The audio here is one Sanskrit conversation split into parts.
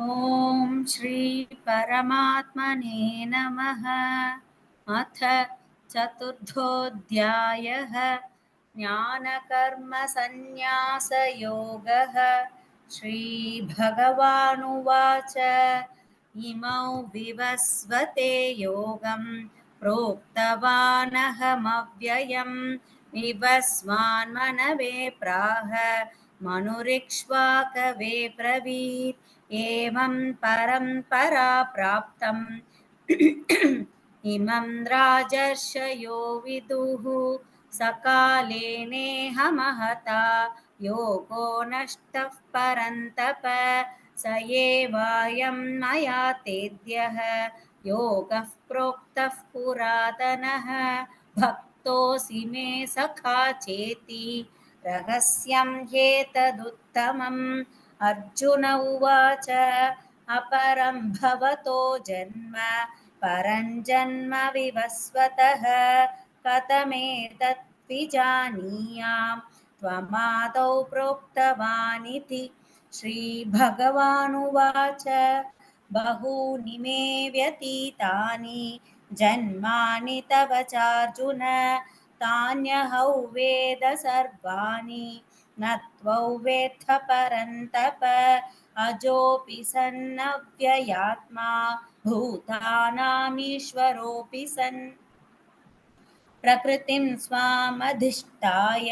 ॐ श्री परमात्मने नमः। अथ चतुर्थोऽध्यायः ज्ञानकर्मसन्न्यासयोगः। श्रीभगवानुवाच इमौ विवस्वते योगं प्रोक्तवानहमव्ययम् विवस्वान्मनवे प्राह मनुरिक्ष्वाकवे ब्रवीत् एवं परम्परा प्राप्तम् इमं राजर्षयो विदुः सकाले नेह महता योगो नष्टः परन्तप स एवायं मया तेद्यः योगः प्रोक्तः पुरातनः भक्तोऽसि मे सखा चेति रहस्यं ह्येतदुत्तमम्। अर्जुन उवाच अपरं भवतो जन्म परं जन्म विवस्वतः कथमेतत् विजानीयाम् त्वमादौ प्रोक्तवानिति। श्रीभगवानुवाच बहूनि मे व्यतीतानि जन्मानि तव चार्जुन तान्यहौ वेद सर्वाणि न त्वौ वेत्थ परन्तप अजोऽपि सन्नव्ययात्मा भूतानामीश्वरोऽपि सन् प्रकृतिं स्वामधिष्ठाय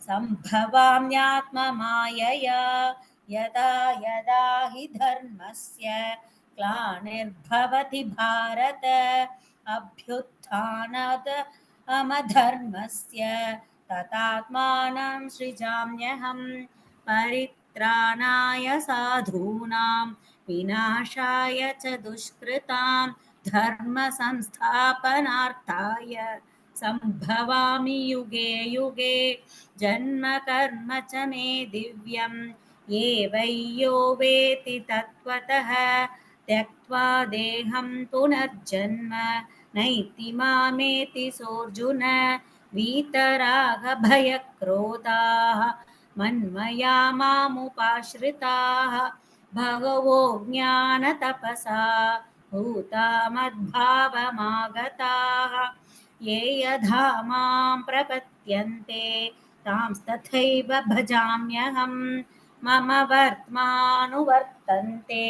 सम्भवाम्यात्ममायया यदा यदा हि धर्मस्य ग्लानिर्भवति भारत अभ्युत्थानात् अमधर्मस्य तदात्मानं सृजाम्यहं परित्राणाय साधूनां विनाशाय च दुष्कृतां धर्म संस्थापनार्थाय सम्भवामि युगे युगे जन्म कर्म च मे दिव्यम् एवै यो वेति तत्त्वतः त्यक्त्वा देहं पुनर्जन्म नैति मामेति सोऽर्जुन वीतरागभयक्रोधाः मन्मया मामुपाश्रिताः भगवो ज्ञानतपसा भूता मद्भावमागताः ये यथा मां प्रपद्यन्ते तांस्तथैव भजाम्यहम् मम वर्त्मानुवर्तन्ते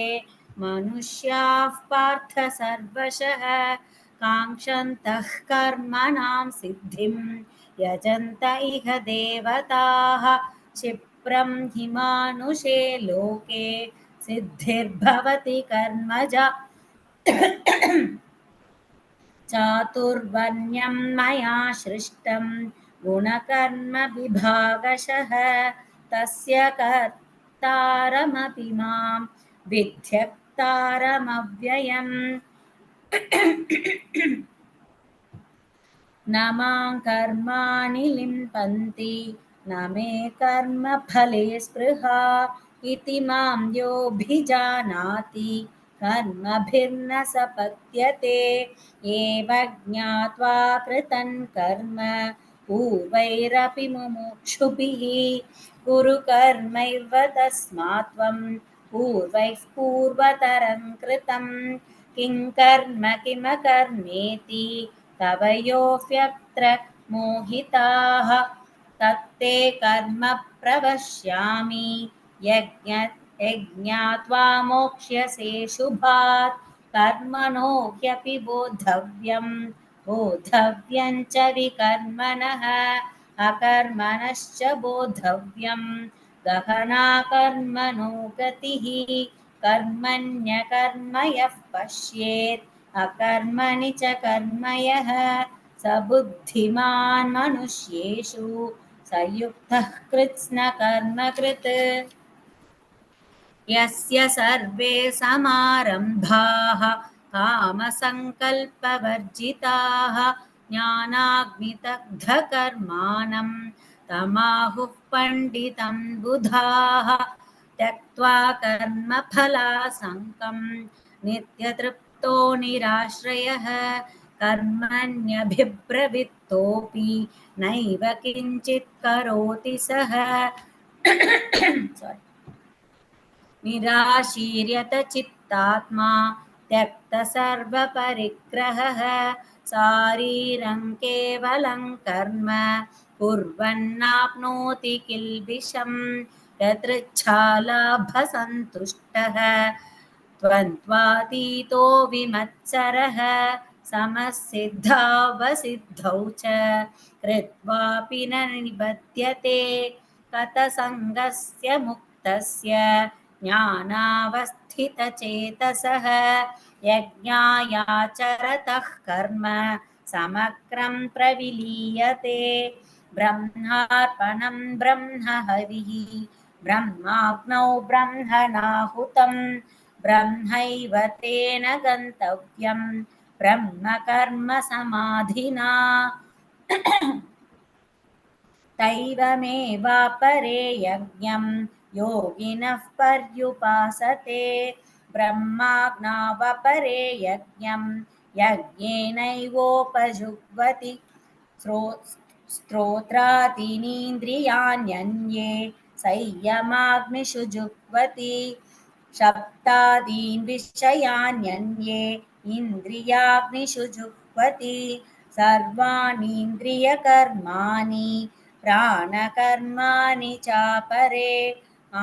मनुष्याः पार्थ सर्वशः काङ्क्षन्तः कर्मणां सिद्धिं यजन्त इह देवताः क्षिप्रं हि मानुषे लोके सिद्धिर्भवति कर्मजा चातुर्वर्ण्यं मया सृष्टं गुणकर्मविभागशः तस्य कर्तारमपि मां विध्यक्तारमव्ययम् न मां कर्माणि लिम्पन्ति न मे कर्मफले स्पृहा इति मां योऽभिजानाति कर्मभिर्न सपद्यते एव ज्ञात्वा कृतं कर्म पूर्वैरपि मुमुक्षुभिः कुरु कर्मैव तस्मात् त्वं पूर्वैः पूर्वतरं कृतं किं कर्म किमकर्मेति कवयोऽप्यत्र मोहिताः तत्ते कर्म प्रवक्ष्यामि यज्ञात्वा मोक्ष्यसे शुभात् कर्मणो ह्यपि बोद्धव्यं च विकर्मणः अकर्मणश्च बोद्धव्यं गहना कर्मणो गतिः कर्मण्यकर्म यः पश्येत् अकर्मणि च कर्म यः स बुद्धिमान् मनुष्येषु स युक्तः कृत्स्नकर्मकृत् यस्य सर्वे समारम्भाः कामसङ्कल्पवर्जिताः ज्ञानाग्निदग्धकर्माणं तमाहुः पण्डितं बुधाः त्यक्त्वा कर्मफलासङ्गं नित्यतृप्तो निराश्रयः कर्मण्यभिप्रवृत्तोऽपि नैव किञ्चित् करोति सः निराशीर्यत चित्तात्मा त्यक्तसर्वपरिग्रहः शारीरं केवलं कर्म कुर्वन्नाप्नोति किल्बिषम् यदृच्छालाभसन्तुष्टः त्वन्त्वातीतो विमत्सरः समसिद्धावसिद्धौ च कृत्वापि न निबध्यते गतसङ्गस्य मुक्तस्य ज्ञानावस्थितचेतसः यज्ञायाचरतः कर्म समग्रं प्रविलीयते ब्रह्मार्पणं ब्रह्महविः ब्रह्माग्नौ ब्रह्मणाहुतं ब्रह्मैव तेन गन्तव्यं ब्रह्मकर्म समाधिना दैवमेवापरे यज्ञं योगिनः पर्युपासते ब्रह्माज्ञावपरे यज्ञं यज्ञेनैवोपजुह्वति स्तोत्रादीनीन्द्रियाण्यन्ये संयमाग्निषु जुह्वति शब्दादीन् विषयान्यन्ये इन्द्रियाग्निषु जुह्वति सर्वाणीन्द्रियकर्माणि प्राणकर्माणि चापरे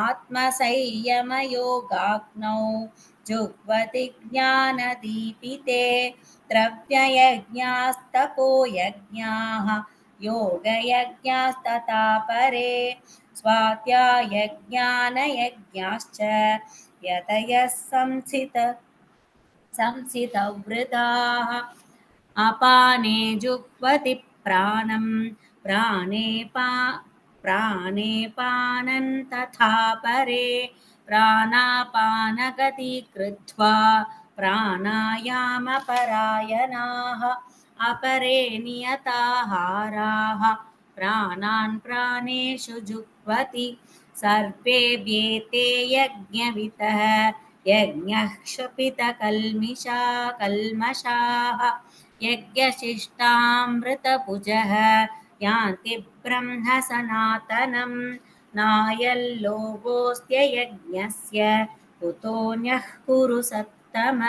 आत्मसंयमयोगाग्नौ जुह्वति ज्ञानदीपिते द्रव्ययज्ञास्तपो यज्ञाः योगयज्ञास्तथा परे स्वाध्यायज्ञानयज्ञाश्च यतयः संसितव्रताः अपाने जुह्वति प्राणं प्राणे पानं तथा परे प्राणापानगति कृत्वा प्राणायामपरायणाः अपरे नियताहाराः प्राणान् प्राणेषु जुह्वति सर्वेऽप्येते यज्ञवितः यज्ञः कल्मषाः यज्ञशिष्टामृतभुजः यान्ति ब्रह्म सनातनं नायल्लोकोऽस्त्ययज्ञस्य कुतोऽन्यः कुरु सत्तम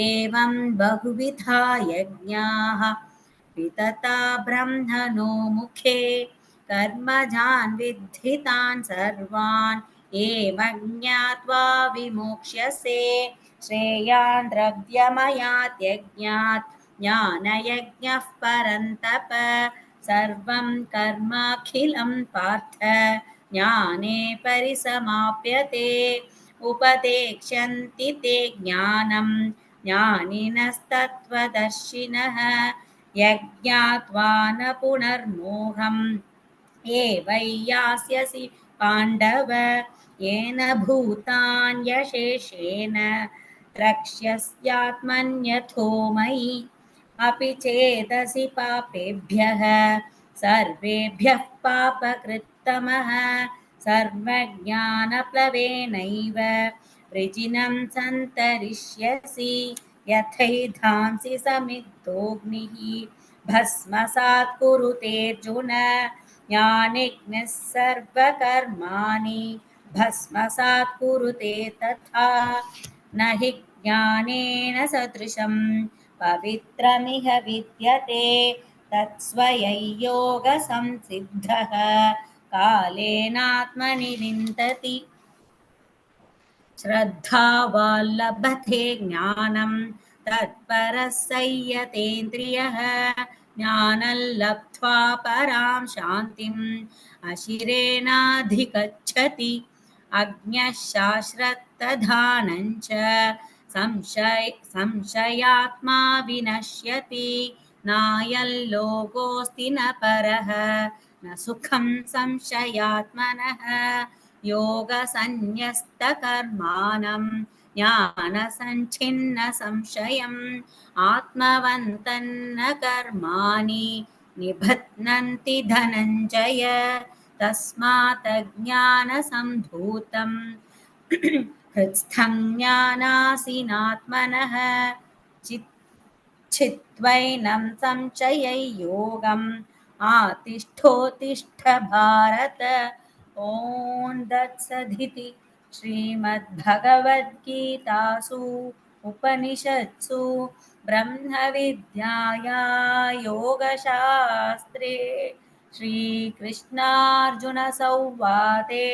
एवं बहुविधा यज्ञाः वितता ब्रह्मणो मुखे कर्मजान् विद्धितान् सर्वान् एवं ज्ञात्वा विमोक्ष्यसे श्रेयान् द्रव्यमयात् यज्ञात् ज्ञानयज्ञः परन्तप सर्वं कर्माखिलं पार्थ ज्ञाने परिसमाप्यते उपदेक्ष्यन्ति ते ज्ञानं ज्ञानिनस्तत्त्वदर्शिनः यज्ञात्वा न पुनर्मोहम् एवैयास्यसि पाण्डव येन भूतान्यशेषेण द्रक्ष्यस्यात्मन्यथो मयि अपि चेदसि पापेभ्यः सर्वेभ्यः पापकृत्तमः सर्वज्ञानप्लवेनैव वृजिनं सन्तरिष्यसि यथैधांसि समिद्धोऽग्निः भस्मसात् कुरुतेऽर्जुन ज्ञानिघ्नः सर्वकर्माणि भस्मसात् कुरुते तथा न हि ज्ञानेन सदृशं पवित्रमिह विद्यते तत्स्वयै योगसंसिद्धः कालेनात्मनि विन्दति श्रद्धावान् लभते ज्ञानं तत्परः संयतेन्द्रियः ज्ञानं लब्ध्वा परां शान्तिम् अशिरेणाधिगच्छति अज्ञः शाश्वतधानं च संशयात्मा विनश्यति नायं लोकोऽस्ति न परः न सुखं संशयात्मनः योगसन्न्यस्तकर्माणं ज्ञानसञ्छिन्न संशयम् आत्मवन्तन्न कर्माणि निबध्नन्ति धनञ्जय तस्मात् ज्ञानसम्भूतं हृत्स्थं ज्ञानासीनात्मनः चित्वैनं संशययोगम् आतिष्ठोत्तिष्ठ भारत ॐ तत्सदिति श्रीमद्भगवद्गीतासु उपनिषत्सु ब्रह्मविद्याया योगशास्त्रे श्रीकृष्णार्जुनसंवादे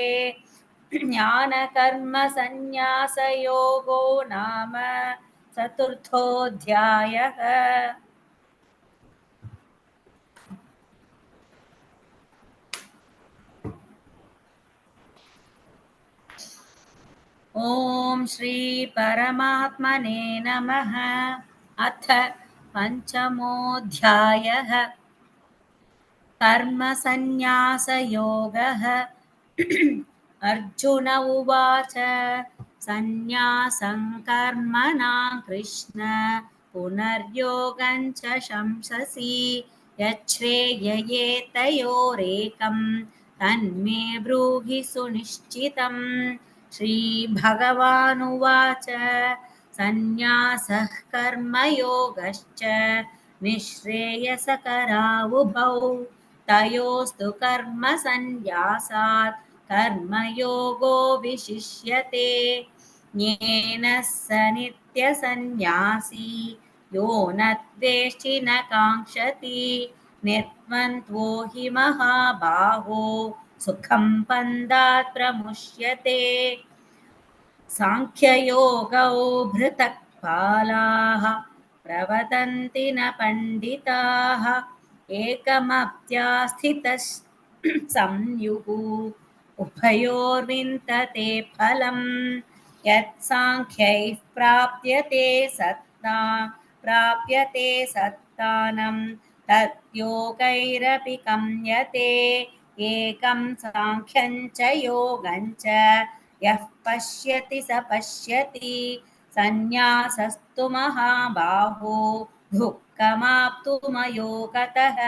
ज्ञानकर्मसन्न्यासयोगो नाम चतुर्थोऽध्यायः। ॐ श्री परमात्मने नमः। अथ पञ्चमोऽध्यायः। कर्मसन्न्यासयोगः। अर्जुन उवाच सन्न्यासं कर्मणां कृष्ण पुनर्योगं च शंससि यच्छ्रेययेतयोरेकं तन्मे ब्रूहि सुनिश्चितम्। श्रीभगवानुवाच सन्न्यासः कर्मयोगश्च निःश्रेयसकरावुभौ तयोस्तु कर्मसन्न्यासात् कर्मयोगो विशिष्यते। ज्ञेन स नित्यसन्न्यासी यो न द्वेष्टि न काङ्क्षति निर्द्वन्द्वो हि महाबाहो सुखं बन्धात् प्रमुच्यते। सांख्ययोगौ भृतः बालाः प्रवदन्ति न पण्डिताः एकमप्यास्थितः संयुः उभयोर्विन्दते फलम् यत्साङ्ख्यैः प्राप्यते सत्तानं तद्योगैरपि गम्यते एकं साङ्ख्यं च योगं च यः पश्यति स पश्यति सन्न्यासस्तु महाबाहो दुःखमाप्तुमयोगतः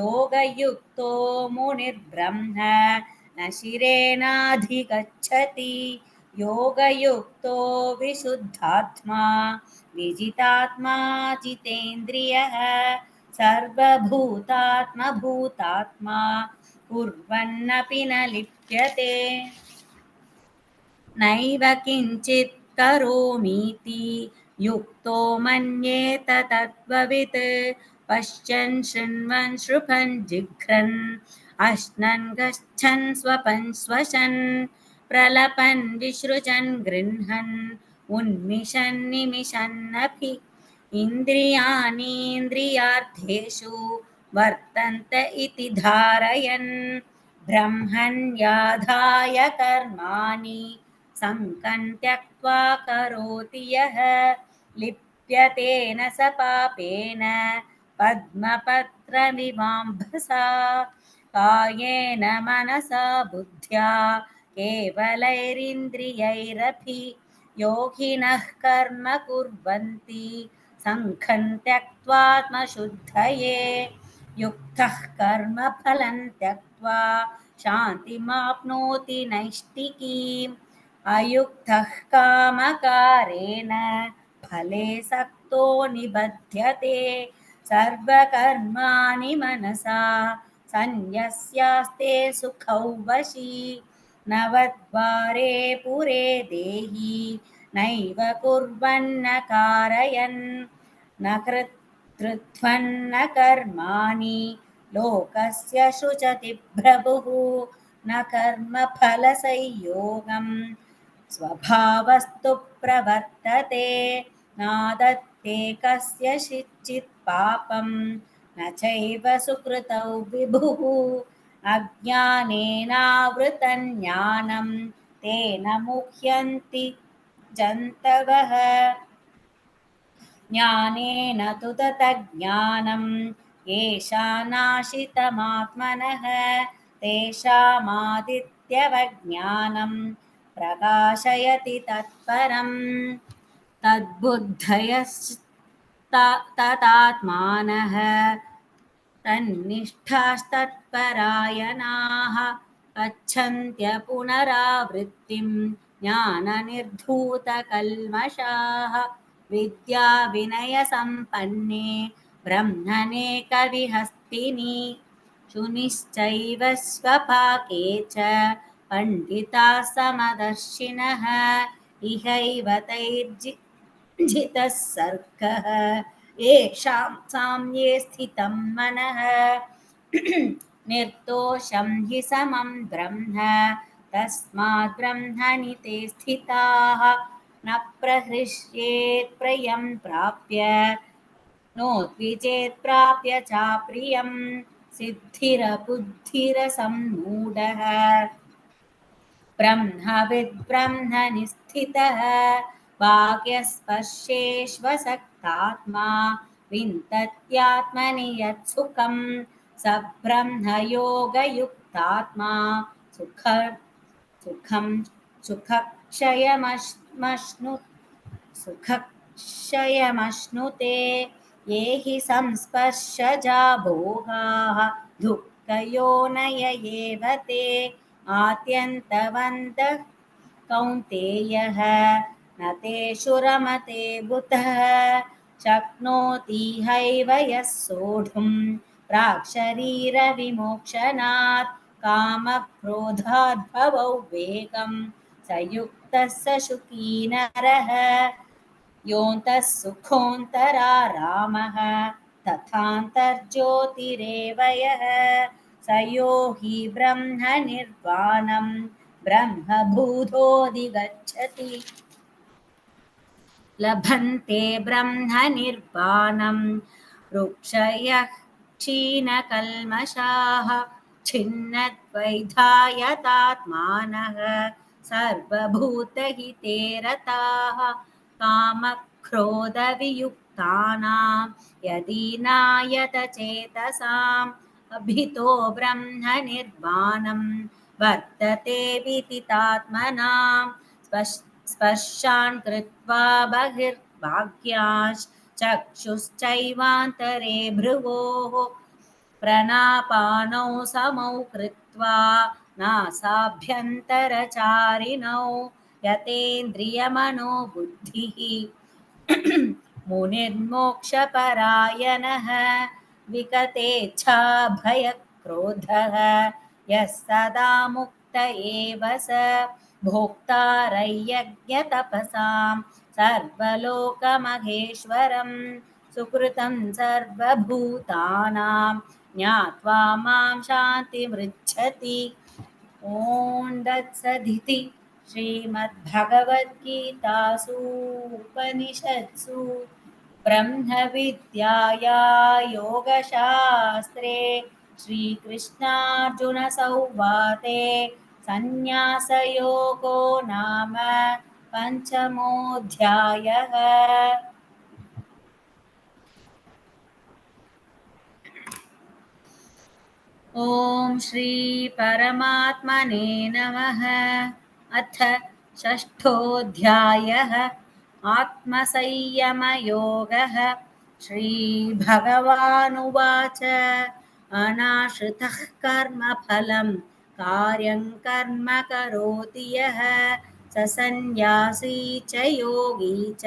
योगयुक्तो मुनिर्ब्रह्म न शिरेणाधिगच्छति योगयुक्तो विशुद्धात्मा विजितात्मा जितेन्द्रियः सर्वभूतात्मभूतात्मा कुर्वन्नपि न लिप्यते नैव किञ्चित् करोमीति युक्तो मन्येत तत्त्ववित् पश्यन् शृण्वन् श्रुभन् जिघ्रन् अश्नन् गच्छन् स्वपन् स्वशन् प्रलपन् विसृजन् गृह्णन् उन्मिषन् निमिषन्नपि इन्द्रियाणीन्द्रियार्थेषु वर्तन्त इति धारयन् ब्रह्मण्याधाय कर्माणि सङ्गं त्यक्त्वा करोति यः लिप्यतेन स पापेन पद्मपत्रमिवाम्भसा कायेन मनसा बुद्ध्या केवलैरिन्द्रियैरपि योगिनः कर्म कुर्वन्ति सङ्घं त्यक्त्वात्मशुद्धये युक्तः कर्मफलं त्यक्त्वा शान्तिमाप्नोति नैष्टिकीम् अयुक्तः कामकारेण फले सक्तो निबध्यते सर्वकर्माणि मनसा सन्न्यस्यास्ते सुखौ वशी नवद्वारे पुरे देहि नैव कुर्वन्न कारयन् न कृत्स्नः कर्माणि लोकस्य शुचति प्रभुः न कर्मफलसंयोगम् स्वभावस्तु प्रवर्तते नादत्ते कस्यचित् पापं न चैव सुकृतौ विभुः अज्ञानेनावृतं ज्ञानं तेन मुह्यन्ति जन्तवः ज्ञानेन तु ततज्ज्ञानं येषानाशितमात्मनः तेषामादित्यवज्ञानं प्रकाशयति तत्परम् तद्बुद्धयस्ततात्मानः तन्निष्ठास्तत्परायणाः गच्छन्त्य पुनरावृत्तिं ज्ञाननिर्धूतकल्मषाः विद्याविनयसम्पन्ने ब्रह्मणे कविहस्तिनि शुनिश्चैव स्वपाके च पण्डिताः समदर्शिनः इहैव तैर्जितः सर्गः येषां साम्ये स्थितं मनः निर्दोषं हि समं ब्रह्म तस्मात् ब्रह्मणि ते स्थिताः न प्रहृष्येत् प्रियं प्राप्य नोद्विजेत् प्राप्य चाप्रियं सिद्धिरबुद्धिरसम्मूढः ब्रह्मविद्ब्रह्मनिस्थितः बाह्यस्पर्शेष्वसक्तात्मा विन्दत्यात्मनि यत्सुखं स ब्रह्मयोगयुक्तात्मा सुखं सुखक्षयमश्नुते ये हि संस्पर्शजा भोगाः दुःखयोनय एव ते आद्यन्तवन्तः कौन्तेयः न तेषु रमते बुधः शक्नोति हैव यः सोढुं प्राक्शरीरविमोक्षणात् कामक्रोधाद्भवौ वेगं स युक्तः स सुखी नरः योऽन्तः सुखोऽन्तरारामः तथान्तर्ज्योतिरेव यः स यो हि ब्रह्मनिर्वाणं ब्रह्मभूतोऽधिगच्छति लभन्ते ब्रह्मनिर्वाणं वृक्षयः क्षीणकल्मषाः छिन्नद्वैधायतात्मानः सर्वभूतहिते रताः कामक्रोधवियुक्तानां यदीनायतचेतसाम् अभितो ब्रह्मनिर्वाणं वर्तते विदितात्मनां स्पर्शान् कृत्वा बहिर्बाह्याश्चक्षुश्चैवान्तरे भ्रुवोः प्रणापानौ समौ कृत्वा नासाभ्यन्तरचारिणौ यतेन्द्रियमनोबुद्धिः मुनिर्मोक्षपरायणः विगतेच्छाभयक्रोधः यः सदा मुक्त एव स भोक्तारयज्ञतपसां सर्वलोकमहेश्वरं सुकृतं सर्वभूतानां ज्ञात्वा मां शान्तिमृच्छति ॐ तत्सदिति श्रीमद्भगवद्गीतासु उपनिषत्सु ब्रह्मविद्याया योगशास्त्रे श्रीकृष्णार्जुनसंवादे सन्न्यासयोगो नाम पञ्चमोऽध्यायः। ॐ श्री परमात्मने नमः। अथ षष्ठोऽध्यायः आत्मसंयमयोगः। श्रीभगवानुवाच अनाश्रितः कर्मफलं कार्यं कर्म करोति यः स सन्न्यासी च योगी च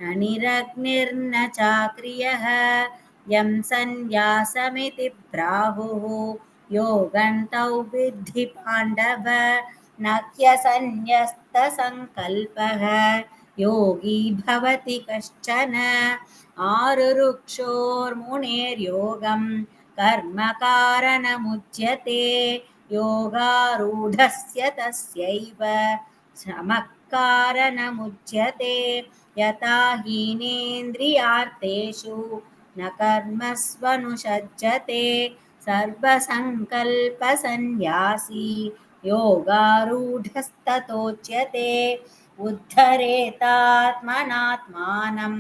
न निरग्निर्न चाक्रियः यं सन्न्यासमिति प्राहुः योगन्तौ विद्धि पाण्डव न ह्यसन्न्यस्तसङ्कल्पः योगी भवति कश्चन आरुरुक्षोर्मुनेर्योगं कर्मकारणमुच्यते योगारूढस्य तस्यैव श्रमः कारणमुच्यते यथा हीनेन्द्रियार्थेषु न कर्मस्वनुषज्जते सर्वसङ्कल्पसन्न्यासी योगारूढस्ततोच्यते उद्धरेतात्मनात्मानं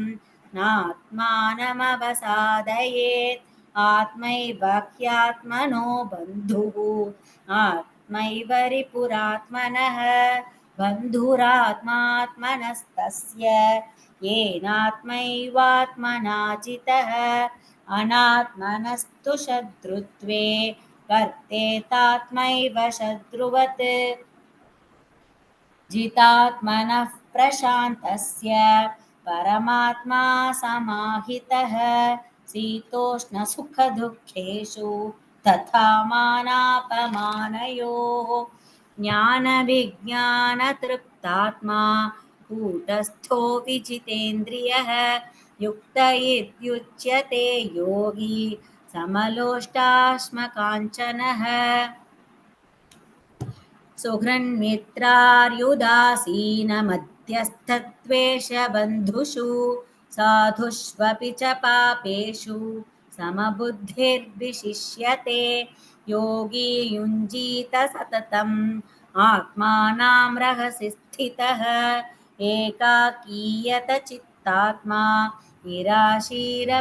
नात्मानमवसादयेत् आत्मैव ह्यात्मनो बन्धुः आत्मैव रिपुरात्मनः बन्धुरात्मात्मनस्तस्य येनात्मैवात्मना जितः अनात्मनस्तु शत्रुत्वे वर्तेतात्मैव शत्रुवत् जितात्मनः प्रशान्तस्य परमात्मा समाहितः शीतोष्णसुखदुःखेषु तथा मानापमानयोः ज्ञानविज्ञानतृप्तात्मा कूटस्थो विजितेन्द्रियः युक्त इत्युच्यते योगी समलोष्टाश्मकाञ्चनः सुहृन्मित्रार्युदासीनमध्यस्थत्वेषबन्धुषु साधुष्वपि च पापेषु समबुद्धिर्विशिष्यते योगी युञ्जीत सततम् आत्मानां रहसि स्थितः एकाकीयत चित्तात्मा निराशीरपरिग्रहः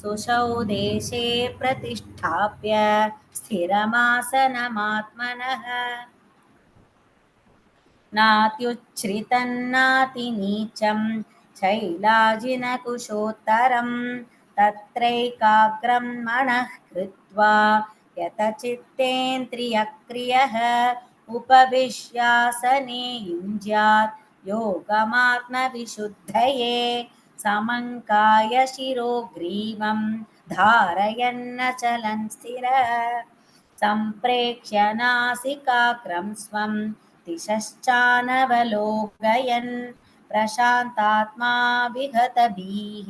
सुषौ देशे प्रतिष्ठाप्य स्थिरमासनमात्मनः नात्युच्छ्रितन्नातिनीचं शैलाजिनकुशोत्तरं तत्रैकाग्रं मनः कृत्वा यतचित्तेन्द्रियक्रियः उपविश्यासने युञ्ज्यात् योगमात्मविशुद्धये समङ्काय शिरो ग्रीवं धारयन्नचलन् स्थिरः सम्प्रेक्ष्य नासिकाग्रं स्वं दिशश्चानवलोकयन् प्रशान्तात्मा विगतभिः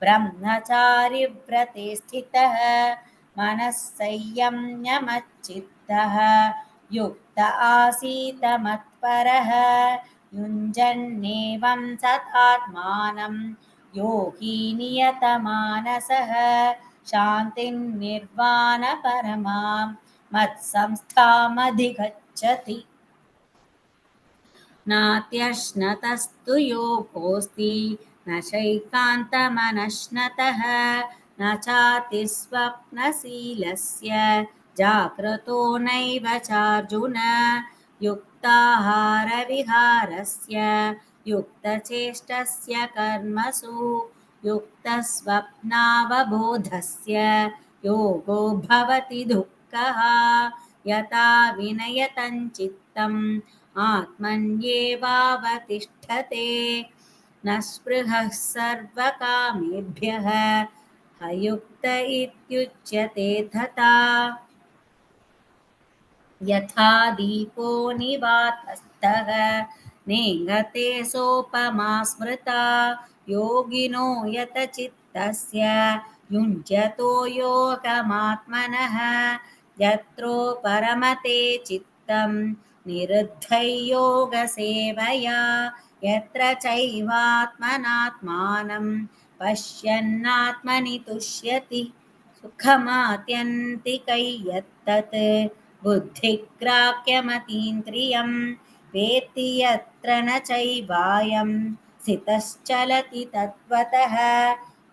ब्रह्मचारिव्रते स्थितः मनः संयम्य युक्त आसीत मत्परः युञ्जन्नेवं सतात्मानं योगी नियतमानसः शान्तिं निर्वाणपरमां मत्संस्थामधिगच्छति नात्यश्नतस्तु योगोऽस्ति न चैकान्तमनश्नतः न चातिस्वप्नशीलस्य जाग्रतो नैव चार्जुन युक्ताहारविहारस्य युक्तचेष्टस्य कर्मसु युक्तस्वप्नावबोधस्य योगो भवति दुःखः यथा विनयतञ्चित्तम् आत्मन्येवावतिष्ठते न स्पृहः सर्वकामेभ्यः अयुक्त इत्युच्यते तथा यथा दीपो निवातस्तः नेङ्गते सोपमा स्मृता योगिनो यतचित्तस्य युञ्जतो योगमात्मनः यत्रो परमते चित्तं निरुद्धै योगसेवया यत्र चैवात्मनात्मानं पश्यन्नात्मनि तुष्यति सुखमात्यन्तिकै यत्तत् बुद्धिग्राह्यमतीन्द्रियं वेत्ति यत्र न चैवायं स्थितश्चलति तत्त्वतः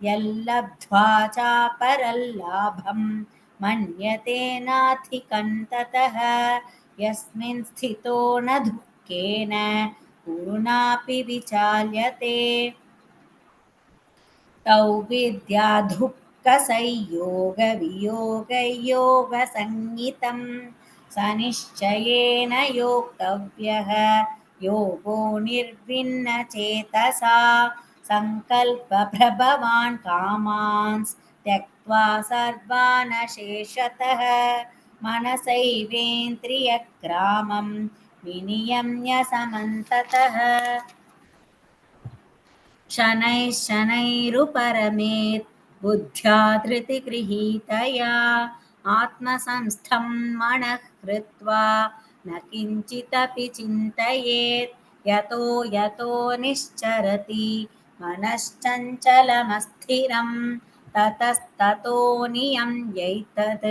यल्लब्ध्वा चापरल्लाभं मन्यते नाधिकं ततः यस्मिन् स्थितो न दुःखेन गुरुणापि विचाल्यते तौ विद्याधुक्कसंयोगवियोगयोगसंज्ञितं स निश्चयेन योक्तव्यः योगो निर्विण्णचेतसा सङ्कल्पप्रभवान् कामांस् त्यक्त्वा सर्वान् शेषतः मनसैवेन्द्रियग्रामं विनियम्य समन्ततः शनैः शनैरुपरमेत् बुद्ध्या धृतिगृहीतया आत्मसंस्थं मनः कृत्वा न किञ्चिदपि चिन्तयेत् यतो यतो निश्चरति मनश्चञ्चलमस्थिरं ततस्ततो नियम्यैतद्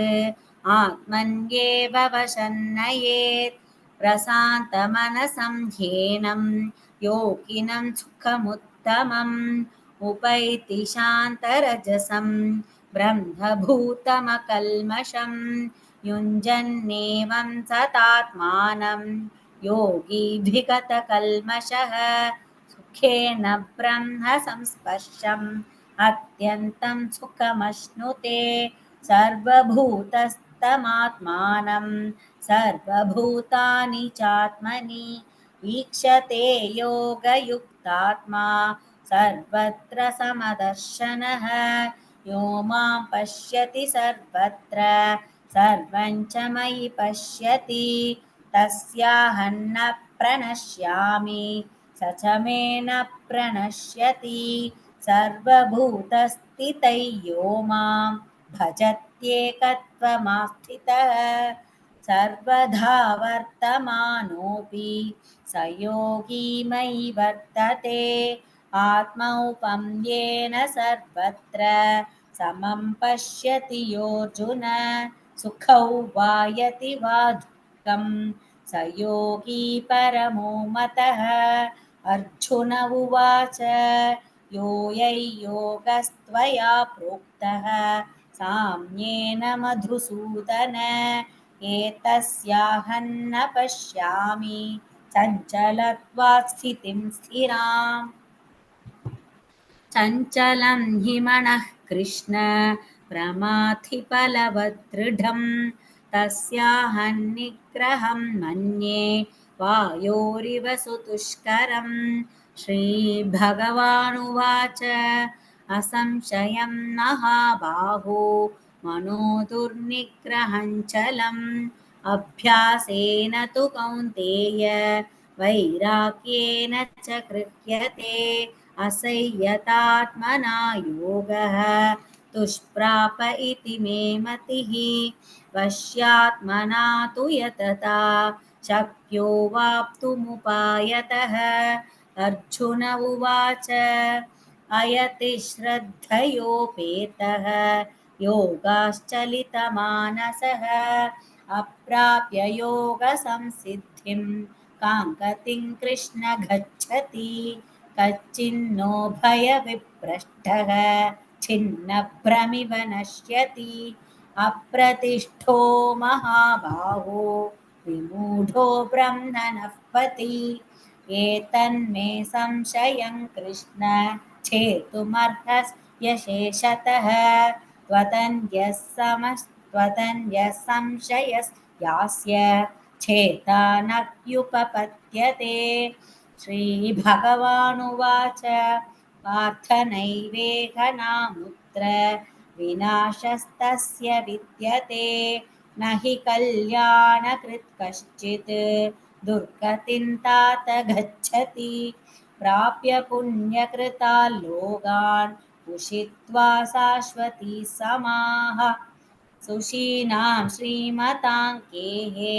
आत्मन्येव वशन्नयेत् प्रशान्तमनसं ह्येनं योगिनं सुखमुत्तमम् उपैति शान्तरजसं ब्रह्मभूतमकल्मषं युञ्जन्नेवं सतात्मानं योगी विगतकल्मषः सुखेन ब्रह्म संस्पर्शम् अत्यन्तं सुखमश्नुते सर्वभूतस्तमात्मानं सर्वभूतानि चात्मनि ईक्षते योगयुक्तात्मा सर्वत्र समदर्शनः यो मां पश्यति सर्वत्र सर्वं च मयि पश्यति तस्याहं न प्रणश्यामि स च मे न प्रणश्यति सर्वभूतस्थितै यो मां भजत्येकत्वमास्थितः सर्वधा वर्तमानोऽपि स योगी मयि वर्तते आत्मौपं येन सर्वत्र समं पश्यति योऽर्जुन सुखौ वा यति वा दुःखं स योगी परमो मतः अर्जुन उवाच योगस्त्वया प्रोक्तः साम्येन मधुसूदन एतस्याहं न पश्यामि चञ्चलत्वात् स्थितिं स्थिराम् चञ्चलं हि मनः कृष्ण प्रमाथि बलवदृढं तस्याहं निग्रहं मन्ये वायोरिव सुदुष्करं श्रीभगवानुवाच असंशयं महाबाहो मनो दुर्निग्रहं चलम् अभ्यासेन तु कौन्तेय वैराग्येन च गृह्यते असंयतात्मना योगः दुष्प्राप इति मे मतिः वश्यात्मना तु यतता शक्यो वाप्तुमुपायतः अर्जुन उवाच अयति श्रद्धयोपेतः योगाश्चलितमानसः अप्राप्य योगसंसिद्धिं कां गतिं कृष्ण गच्छति कच्चिन्नो भयविभ्रष्टः छिन्नभ्रमिव नश्यति अप्रतिष्ठो महाबाहो विमूढो ब्रह्मणः पथि एतन्मे संशयं कृष्ण छेतुमर्हस्यशेषतः त्वतन्यः संशयस्यास्य छेता नक्युपपद्यते श्रीभगवानुवाच पार्थ नैवेह नामुत्र विनाशस्तस्य विद्यते न हि कल्याणकृत् कश्चित् दुर्गतिं तात गच्छति प्राप्य पुण्यकृतान् लोकान् उषित्वा शाश्वती समाः सुशीनां श्रीमतां केहे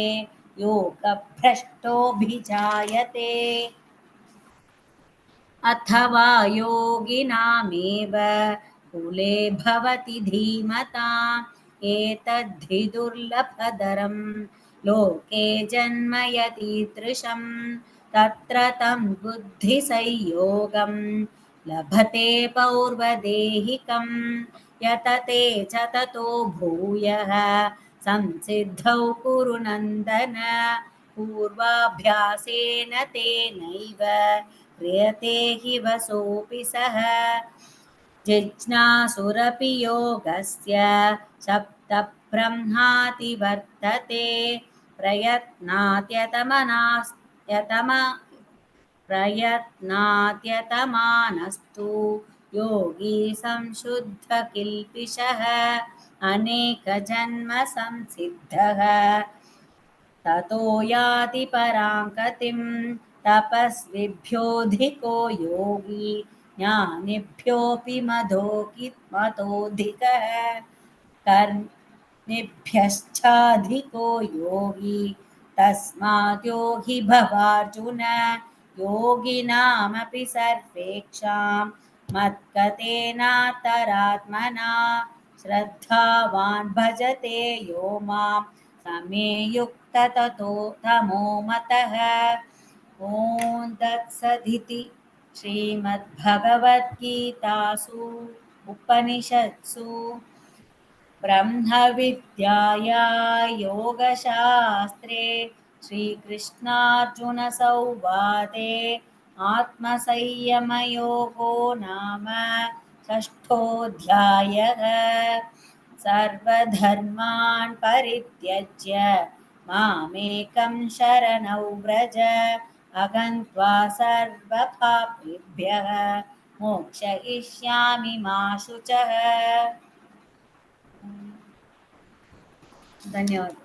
योगभ्रष्टोऽभिजायते अथवा योगिनामेव कुले भवति धीमताम् एतद्धि दुर्लभतरं लोके जन्म यतीदृशं तत्र तं बुद्धिसंयोगं लभते पौर्वदेहिकं यतते च ततो भूयः संसिद्धौ कुरु नन्दन पूर्वाभ्यासेन तेनैव क्रियते हि वसोऽपि सः जिज्ञासुरपि योगस्य सप्तब्रह्माति वर्तते प्रयत्नात्यतमानस्तु योगी संशुद्धकिल्पिषः अनेकजन्मसंसिद्धः ततो याति परां गतिं तपस्विभ्योऽधिको योगी ज्ञानिभ्योऽपि मतोऽधिकः कर्मिभ्यश्चाधिको योगी तस्मात् योगी भवार्जुन योगिनामपि सर्वेक्षां मद्गतेनान्तरात्मना श्रद्धावान् भजते यो मां समे युक्तततो तमो मतः ॐ तत्सदिति श्रीमद्भगवद्गीतासु उपनिषत्सु ब्रह्मविद्याया योगशास्त्रे श्रीकृष्णार्जुनसंवादे आत्मसंयमयोगो नाम षष्ठोऽध्यायः सर्वधर्मान् परित्यज्य मामेकं शरणौ व्रज अहं त्वा सर्वपापेभ्यः मोक्षयिष्यामि मा शुचः। धन्यवाद।